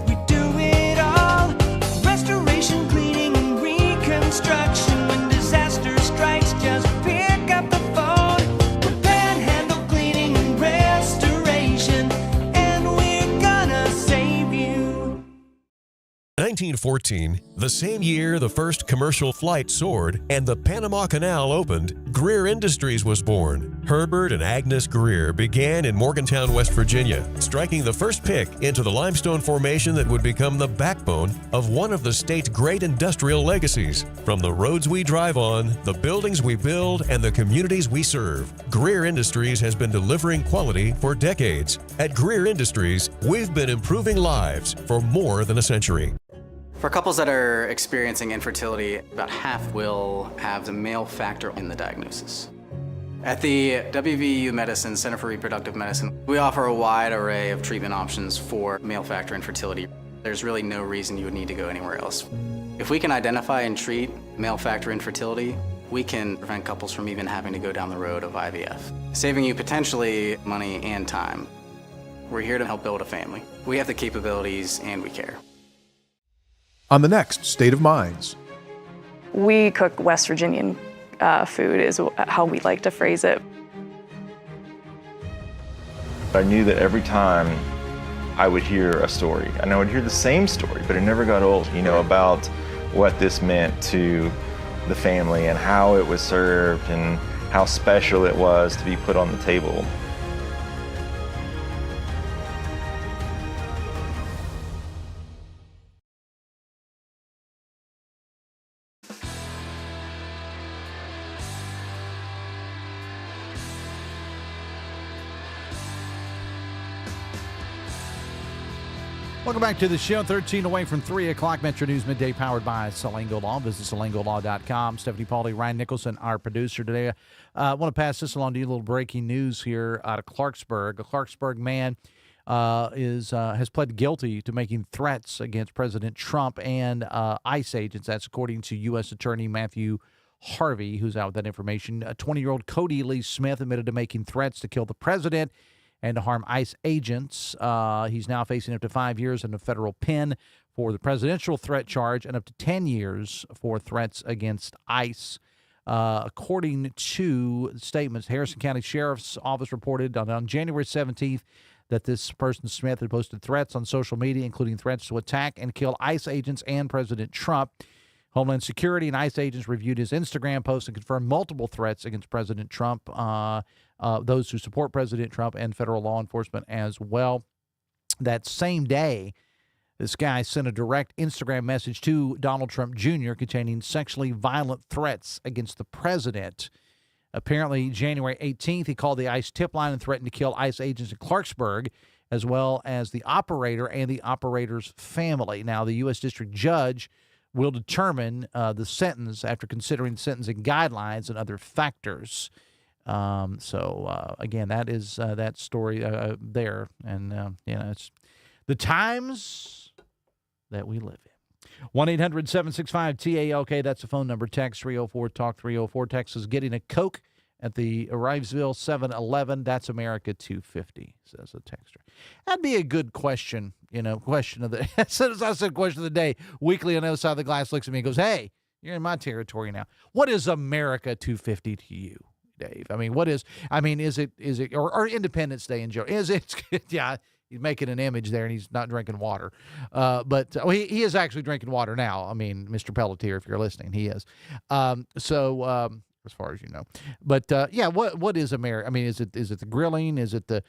We do it all, restoration, cleaning, and reconstruction. When disaster strikes, just pick up the phone. We're Panhandle Cleaning and Restoration, and we're gonna save you. 1914, the same year the first commercial flight soared and the Panama Canal opened, Greer Industries was born. Herbert and Agnes Greer began in Morgantown, West Virginia, striking the first pick into the limestone formation that would become the backbone of one of the state's great industrial legacies. From the roads we drive on, the buildings we build, and the communities we serve, Greer Industries has been delivering quality for decades. At Greer Industries, we've been improving lives for more than a century. For couples that are experiencing infertility, about half will have the male factor in the diagnosis. At the WVU Medicine Center for Reproductive Medicine, we offer a wide array of treatment options for male factor infertility. There's really no reason you would need to go anywhere else. If we can identify and treat male factor infertility, we can prevent couples from even having to go down the road of IVF, saving you potentially money and time. We're here to help build a family. We have the capabilities and we care. On the next State of Minds. We cook West Virginian food is how we like to phrase it. I knew that every time I would hear a story, and I would hear the same story, but it never got old, about what this meant to the family and how it was served and how special it was to be put on the table. Welcome back to the show. 13 away from 3 o'clock. Metro News Midday powered by Salango Law. Visit salangolaw.com. Stephanie Pauly, Ryan Nicholson, our producer today. I want to pass this along to you. A little breaking news here out of Clarksburg. A Clarksburg man has pled guilty to making threats against President Trump and ICE agents. That's according to U.S. Attorney Matthew Harvey, who's out with that information. 20-year-old Cody Lee Smith admitted to making threats to kill the president and to harm ICE agents. He's now facing up to 5 years in a federal pen for the presidential threat charge and up to 10 years for threats against ICE. According to statements, Harrison County Sheriff's Office reported on January 17th that this person, Smith, had posted threats on social media, including threats to attack and kill ICE agents and President Trump. Homeland Security and ICE agents reviewed his Instagram post and confirmed multiple threats against President Trump, those who support President Trump, and federal law enforcement as well. That same day, this guy sent a direct Instagram message to Donald Trump Jr. containing sexually violent threats against the president. Apparently, January 18th, he called the ICE tip line and threatened to kill ICE agents in Clarksburg, as well as the operator and the operator's family. Now, the U.S. District Judge will determine the sentence after considering sentencing guidelines and other factors. Again, that is that story there. And, it's the times that we live in. 1-800-765-TALK. That's the phone number. Text 304-TALK 304. Texas getting a Coke at the Rivesville 7-Eleven. That's America 250, says the texter. That'd be a good question, question of the as soon as I said question of the day, Weekly on the other side of the glass looks at me and goes, hey, you're in my territory now. What is America 250 to you, Dave? Is it or Independence Day in general? Is it, yeah, he's making an image there and he's not drinking water. But he is actually drinking water now. Mr. Pelletier, if you're listening, he is. As far as you know. But what is America? Is it the grilling? Is it the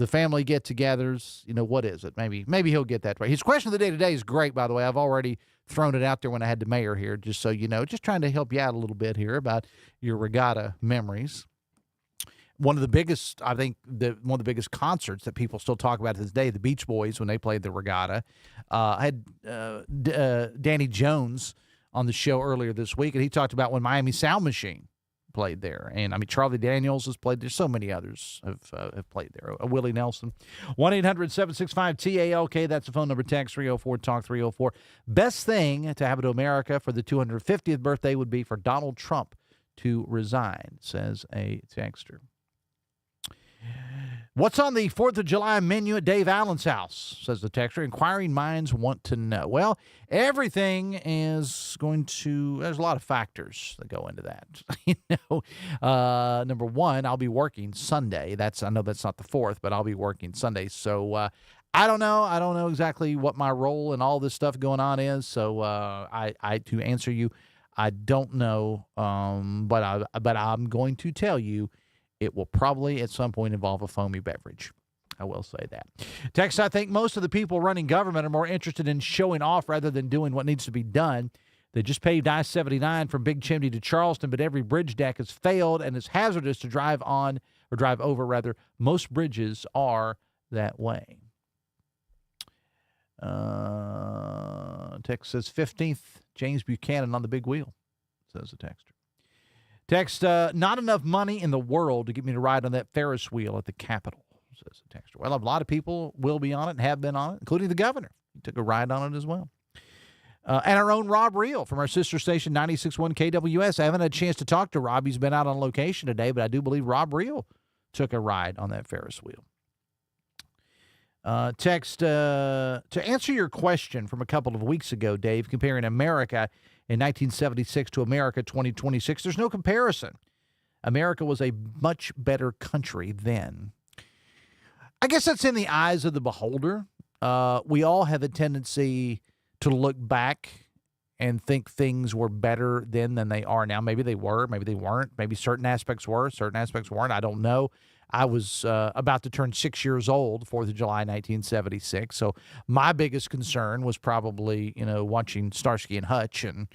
family get-togethers? What is it? Maybe he'll get that right. His question of the day today is great, by the way. I've already thrown it out there when I had the mayor here, just so you know, just trying to help you out a little bit here about your regatta memories. One of the biggest, I think, one of the biggest concerts that people still talk about to this day, the Beach Boys, when they played the regatta. I had Danny Jones on the show earlier this week, and he talked about when Miami Sound Machine played there. And Charlie Daniels has played there. So many others have played there. Willie Nelson. 1-800-765-TALK. That's the phone number. Text 304-TALK 304. Best thing to happen to America for the 250th birthday would be for Donald Trump to resign, says a texter. What's on the 4th of July menu at Dave Allen's house, says the texter. Inquiring minds want to know. Well, everything is going to, there's a lot of factors that go into that. Number one, I'll be working Sunday. I know that's not the 4th, but I'll be working Sunday. So I don't know. I don't know exactly what my role in all this stuff going on is. So to answer you, I don't know. But I'm going to tell you, it will probably at some point involve a foamy beverage. I will say that. Text, I think most of the people running government are more interested in showing off rather than doing what needs to be done. They just paved I-79 from Big Chimney to Charleston, but every bridge deck has failed and it's hazardous to drive over. Most bridges are that way. Text says 15th, James Buchanan on the big wheel, says the texter. Text, not enough money in the world to get me to ride on that Ferris wheel at the Capitol, says the texter. Well, a lot of people will be on it and have been on it, including the governor. He took a ride on it as well. And our own Rob Reel from our sister station, 96.1 KWS. I haven't had a chance to talk to Rob. He's been out on location today, but I do believe Rob Reel took a ride on that Ferris wheel. Text, to answer your question from a couple of weeks ago, Dave, comparing America in 1976 to America 2026, there's no comparison. America was a much better country then. I guess that's in the eyes of the beholder. We all have a tendency to look back and think things were better then than they are now. Maybe they were, maybe they weren't. Maybe certain aspects were, certain aspects weren't. I don't know. I was about to turn 6 years old, 4th of July, 1976. So my biggest concern was probably, watching Starsky and Hutch and,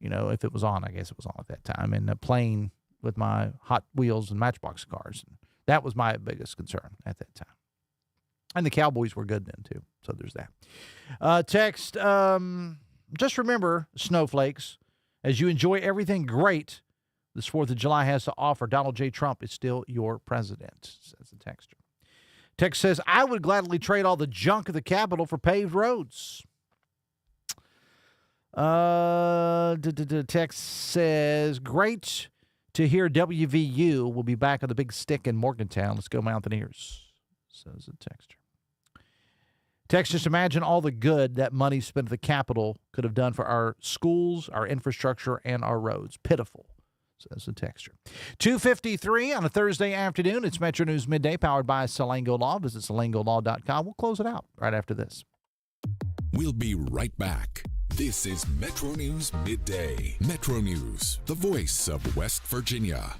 if it was on, I guess it was on at that time, and playing with my Hot Wheels and Matchbox cars. And that was my biggest concern at that time. And the Cowboys were good then, too. So there's that. Text, just remember, snowflakes, as you enjoy everything great this 4th of July has to offer, Donald J. Trump is still your president, says the texter. Text says, I would gladly trade all the junk of the Capitol for paved roads. Text says, great to hear WVU will be back on the big stick in Morgantown. Let's go Mountaineers, says a texter. Text, just imagine all the good that money spent at the Capitol could have done for our schools, our infrastructure, and our roads. Pitiful, says the texter. 2:53 on a Thursday afternoon. It's Metro News Midday, powered by Salango Law. Visit salangolaw.com. We'll close it out right after this. We'll be right back. This is Metro News Midday. Metro News, the voice of West Virginia.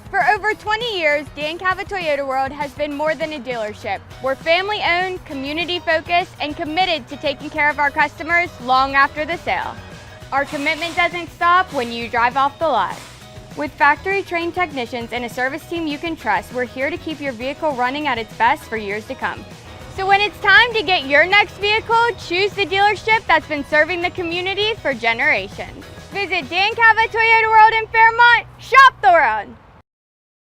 For over 20 years, Dan Cava Toyota World has been more than a dealership. We're family-owned, community-focused, and committed to taking care of our customers long after the sale. Our commitment doesn't stop when you drive off the lot. With factory-trained technicians and a service team you can trust, we're here to keep your vehicle running at its best for years to come. So when it's time to get your next vehicle, choose the dealership that's been serving the community for generations. Visit Dan Cava Toyota World in Fairmont. Shop the world.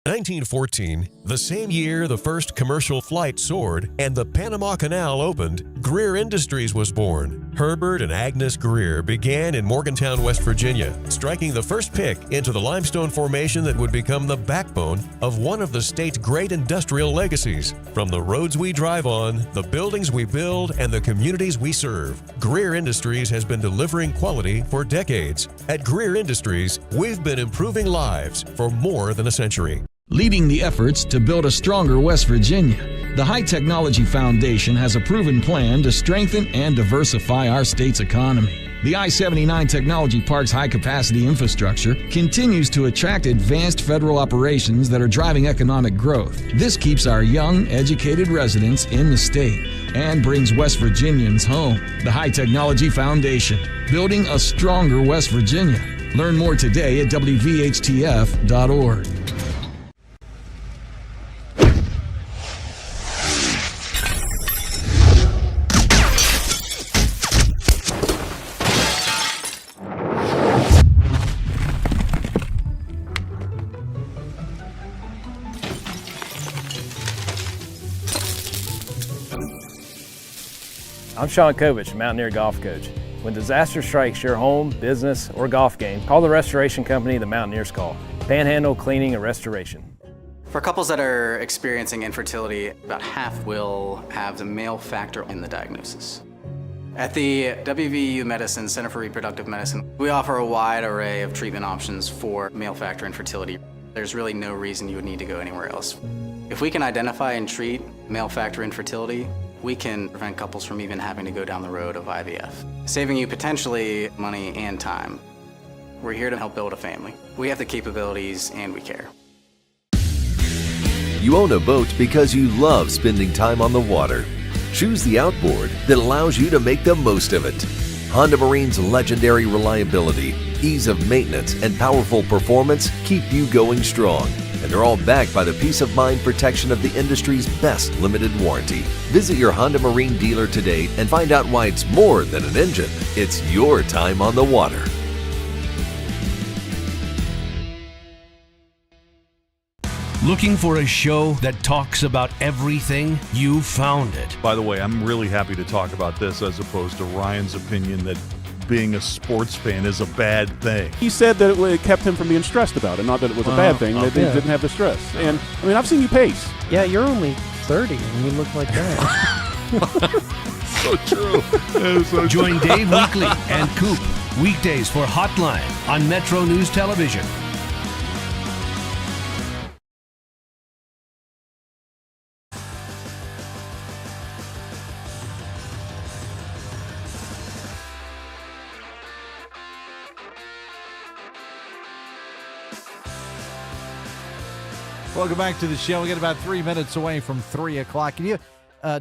1914, the same year the first commercial flight soared and the Panama Canal opened, Greer Industries was born. Herbert and Agnes Greer began in Morgantown, West Virginia, striking the first pick into the limestone formation that would become the backbone of one of the state's great industrial legacies. From the roads we drive on, the buildings we build, and the communities we serve, Greer Industries has been delivering quality for decades. At Greer Industries, we've been improving lives for more than a century. Leading the efforts to build a stronger West Virginia, the High Technology Foundation has a proven plan to strengthen and diversify our state's economy. The I-79 Technology Park's high-capacity infrastructure continues to attract advanced federal operations that are driving economic growth. This keeps our young, educated residents in the state and brings West Virginians home. The High Technology Foundation, building a stronger West Virginia. Learn more today at WVHTF.org. I'm Sean Kovich, Mountaineer Golf Coach. When disaster strikes your home, business, or golf game, call the restoration company the Mountaineers call. Panhandle Cleaning and Restoration. For couples that are experiencing infertility, about half will have the male factor in the diagnosis. At the WVU Medicine Center for Reproductive Medicine, we offer a wide array of treatment options for male factor infertility. There's really no reason you would need to go anywhere else. If we can identify and treat male factor infertility, we can prevent couples from even having to go down the road of IVF, saving you potentially money and time. We're here to help build a family. We have the capabilities and we care. You own a boat because you love spending time on the water. Choose the outboard that allows you to make the most of it. Honda Marine's legendary reliability, ease of maintenance, and powerful performance keep you going strong. And they're all backed by the peace of mind protection of the industry's best limited warranty. Visit your Honda Marine dealer today and find out why it's more than an engine. It's your time on the water. Looking for a show that talks about everything? You found it. By the way, I'm really happy to talk about this as opposed to Ryan's opinion that being a sports fan is a bad thing. He said that it kept him from being stressed about it, not that it was a bad thing. They didn't have the stress. And, I mean, I've seen you pace. Yeah, you're only 30 and you look like that. So true. Join Dave Weekly and Coop weekdays for Hotline on Metro News Television. Welcome back to the show. We got about 3 minutes away from 3 o'clock. And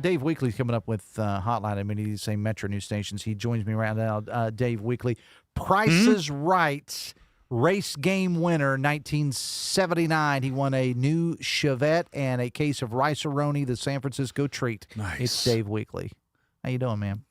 Dave Weekly's coming up with Hotline at many of these same Metro News stations. He joins me right now. Dave Weekly, Price is Right, race game winner, 1979. He won a new Chevette and a case of Rice-A-Roni, the San Francisco treat. Nice. It's Dave Weekly. How you doing, man?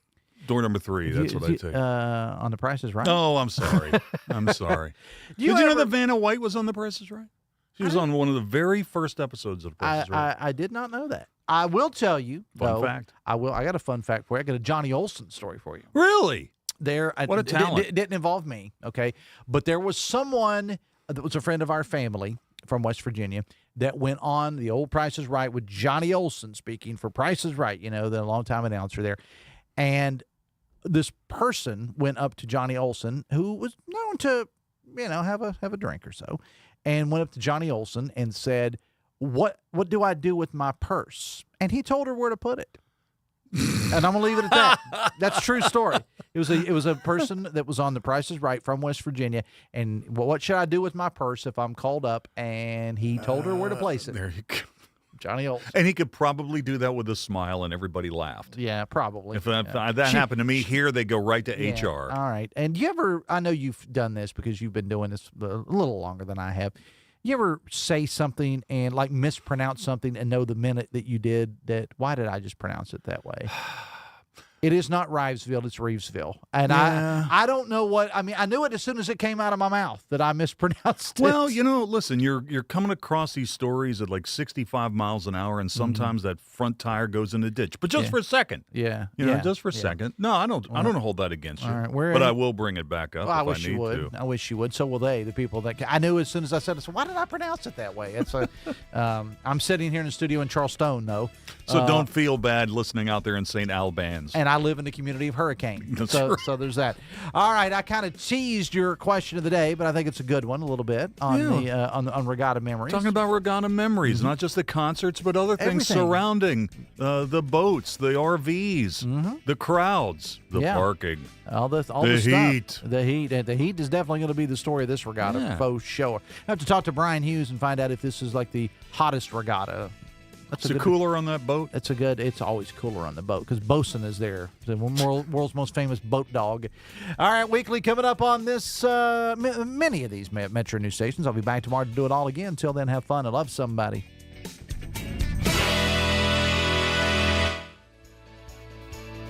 Door number 3, that's what I take. On The Price is Right? Oh, I'm sorry. I'm sorry. Did you know that Vanna White was on The Price is Right? She was on one of the very first episodes of The Price is Right. I did not know that. I will tell you, Fun fact. I got a fun fact for you. I got a Johnny Olson story for you. Really? What a talent. It didn't involve me, okay? But there was someone that was a friend of our family from West Virginia, that went on the old Price is Right with Johnny Olson speaking for Price is Right, the longtime announcer there. And this person went up to Johnny Olson, who was known to, have a drink or so, and went up to Johnny Olson and said, what do I do with my purse? And he told her where to put it. And I'm gonna leave it at that. That's a true story. It was a person that was on The Price is Right from West Virginia, and what should I do with my purse if I'm called up? And he told her where to place it. There you go. Johnny Olson. And he could probably do that with a smile, and everybody laughed. Yeah, probably. If that happened to me here, they go right to HR. All right. And I know you've done this because you've been doing this a little longer than I have. You ever say something and mispronounce something and know the minute that you did that, why did I just pronounce it that way? It is not Rivesville, it's Reevesville. And I don't know what, I knew it as soon as it came out of my mouth that I mispronounced it. Well, listen, you're coming across these stories at like 65 miles an hour, and sometimes that front tire goes in the ditch. But just for a second. Yeah. Just for a second. No, I don't hold that against you. All right, but I will bring it back up if I wish need you would. to. I wish you would. So will they, the people that I knew as soon as I said it. So why did I pronounce it that way? It's I'm sitting here in the studio in Charleston, though. So don't feel bad listening out there in St. Albans. And I live in the community of Hurricane. That's so, right. So there's that. All right, I kind of teased your question of the day, but I think it's a good one a little bit on Regatta memories. Talking about Regatta memories, not just the concerts, but other things surrounding the boats, the RVs, the crowds, the parking, all the heat. Stuff. The heat. The heat is definitely going to be the story of this regatta for sure. I have to talk to Brian Hughes and find out if this is like the hottest regatta. Is it cooler on that boat? It's always cooler on the boat because Bosun is there, the world's most famous boat dog. All right, weekly coming up on this, many of these Metro News stations. I'll be back tomorrow to do it all again. Until then, have fun and love somebody.